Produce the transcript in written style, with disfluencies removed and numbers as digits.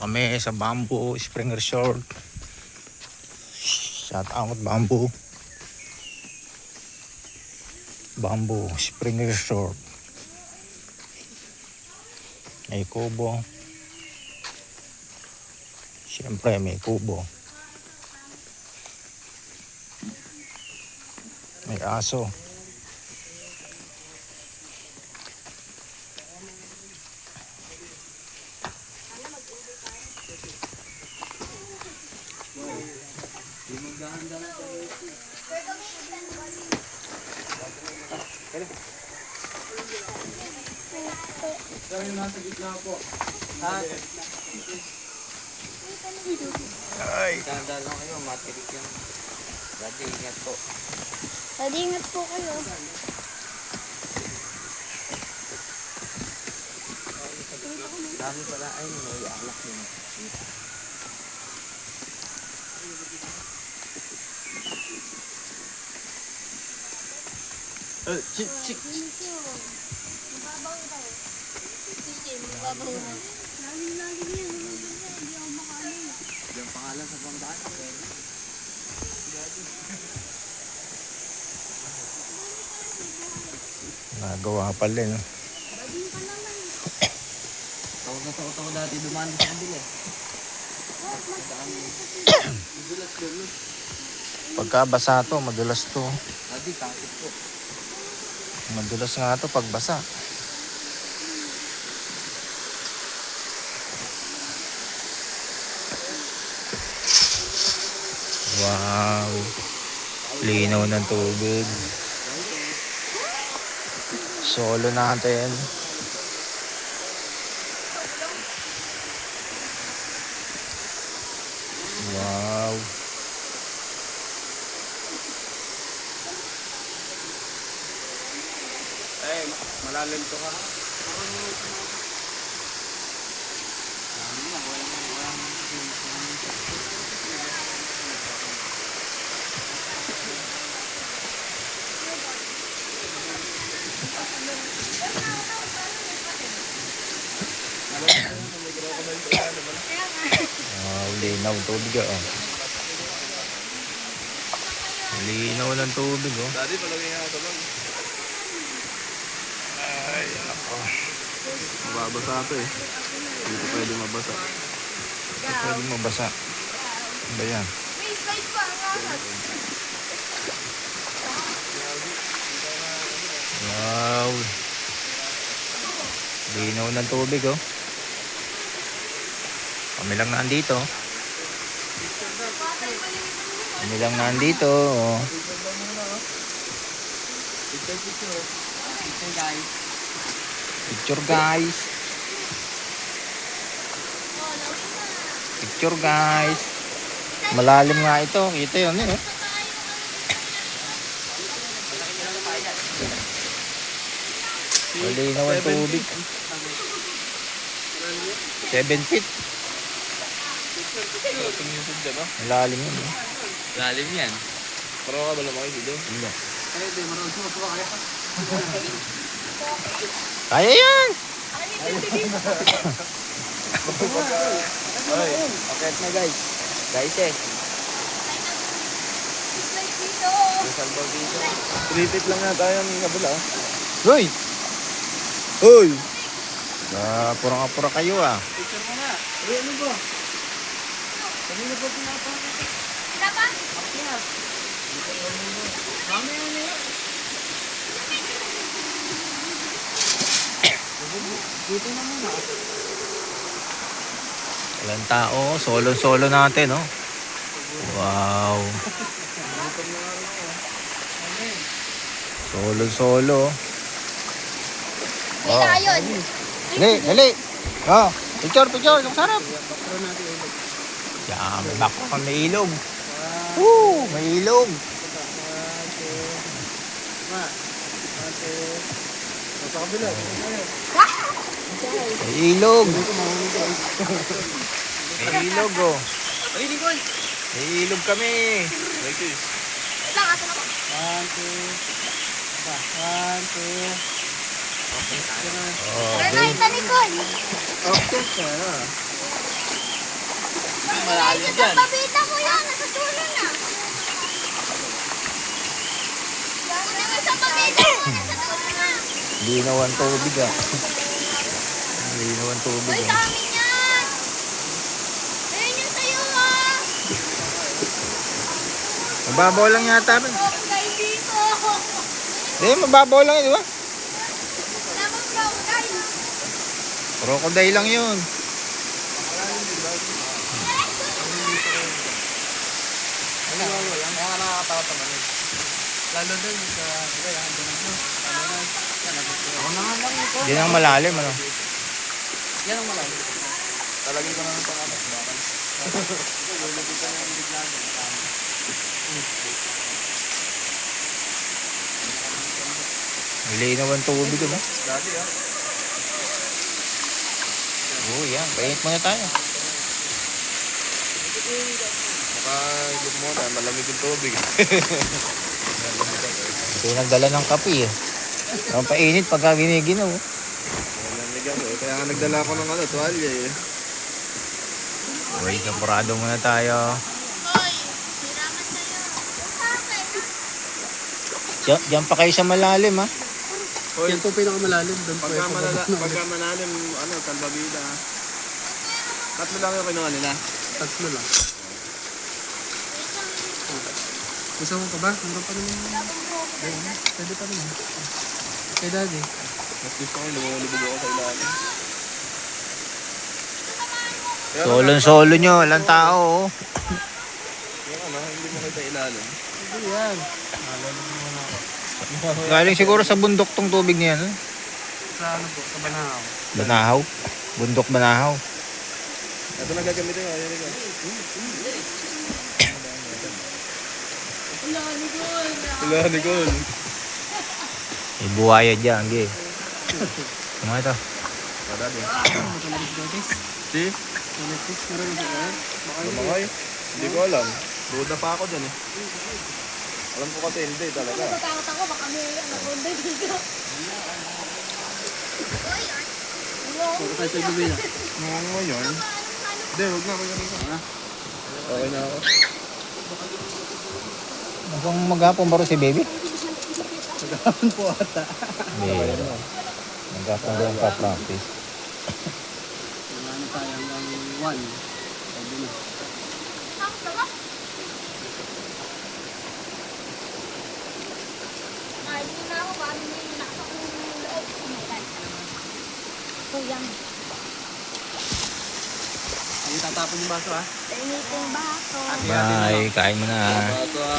kami sa Bamboo Spring Resort. Shout out Bamboo Spring Resort. May kubo. Siyempre may kubo. May aso. Kami nasa gitna po. Ay. Ganda lang kayo, matirik yan. Daddy, ingat po. Daddy, ingat po kayo. Dami pala, ay, may alak din. Chik, chik. Mababaw daw. Sige, mababaw na. Laging yan. Hindi ako makaano. Yung pangalan sa pangdaan. Nagawa pala no. Bading ka naman. Tawag na sa ko dati, dumaan sa kabila. Madulas. Pagka basa to, madulas to. Daddy, kakit po. Madulas nga to pag basa. Wow. Linaw ng tubig. Solo natin. Wow. Ay, malalim to ka. Wow, linaw ng tubig oh. Linaw ng tubig oh. Daddy, palagay nga ito lang. Ay, ako. Mababasa ito eh. Dito pwede mabasa. Pwede mabasa. Ano ba yan? May slide pa nga. Wow. Linaw ng tubig oh. Kami lang nandito. Kami lang nandito oh. Picture guys. Picture guys. Picture guys. Malalim nga ito. Kita yun eh. Malinaw ang tubig. 7 feet. Malalim yun eh. Lalim yan. Parang ka ba lumaki dito? Hindi. Ay, di, marunong mo po kaya. Kaya yan. Ay, okay na guys. Guys eh. Slide dito. Salvo dito. Tripit lang nga tayo ng kabila. Hoy! Hoy! Pura-pura kayo ah. Picture mo na. Ay, ano ba? Kanina pa pinapakita. Wala pa? Akyat. Mami, ano yun? Dito na muna. Walang tao. Solo-solo natin oh. Wow. Solo-solo. May layon. Dali, dali. Oh, picture. Yung sarap. Yan, may bako may ilog. Woo, may ilog. Sa kabila. May ilog. May ilog oh. Ay, Nicole! May ilog kami. Like this. Lang, asan ako? 1, 2. Okay, tayo na. Oh, Tara na, ita Nicole. Okay ka. malalim Sa dyan. pabita ko yan, nasa dulo na. Kunin mo sa pabita ko, nasa dulo na. Linaw ang tubig ah. Linaw ang tubig Uy, ah. dami niyan. Ayun yung sa'yo ah. Mababaw lang yata. Ben. Crocodile dito. Mababaw lang yun, di ba? Wala bang crocodile? Crocodile lang yun. Kaya nga nakakatakot naman yun. Lalo din sa kaya andun na. Ako na nga lang ito. Yan ang malalim, ano? Yan ang malalim. Talagay ko na ng pangalas. Bakal. Lulubig ka na yung biglaan. Linaw ang tubig, ano? Dati ah. Oo, yan. Painit muna tayo. Makaigod mo na. Malamig yung tubig. Ito yung nagdala ng kape eh. Ang painit pagka giniginaw. Malamig ako eh. Kaya nga nagdala ako ng tuwalya eh. Uy, kapurado muna tayo. Hoy, hiraman sa'yo. Sa akin. Diyan pa kayo sa malalim, ha? Yan po pinakamalalim. Pagka malalim, salbabida. Tatlo lang yung kinuha nila. Tatlo lang. Gusto mo pa ba? Meron pa rin yung... Pwede pa rin. Kay daddy. Mas gusto ko, lumulubog ako sa ilalim. Solon-solo nyo, walang tao, oh. Yung hindi mo kita ilalim. Hindi yan. Nalalim mo na ako. Galing siguro sa bundok tong tubig niyan, eh. Sa ano po? Sa Banahaw. Banahaw. Bundok Banahaw. Ito na gagamitin ko. Ayan ito. Wala, Nicole. May buhaya dyan, gi. Ano ito? Madali. Si? Lumakay? Hindi ko alam. Duda pa ako dyan eh. Alam ko kasi hindi talaga. Natakot ako, baka may anaconda dito. Puro tayo sa ibigay na. Oo, yun. Hindi, huwag na ako ganun ka. Okay na ako. Mukhang maghapon ba rin si baby? Nagkakapan po ata. Hindi. Maghapon doon ka practice. Ano tayo hanggang 1. Sabi na. Takot na ba? Ay, hindi na ako. Paano niya yung nakasok yung loob? Oh my God. So, yan. Ay, tatapon yung baso ha. Painitin ba ako? Bye, kain mo na. Baso ha.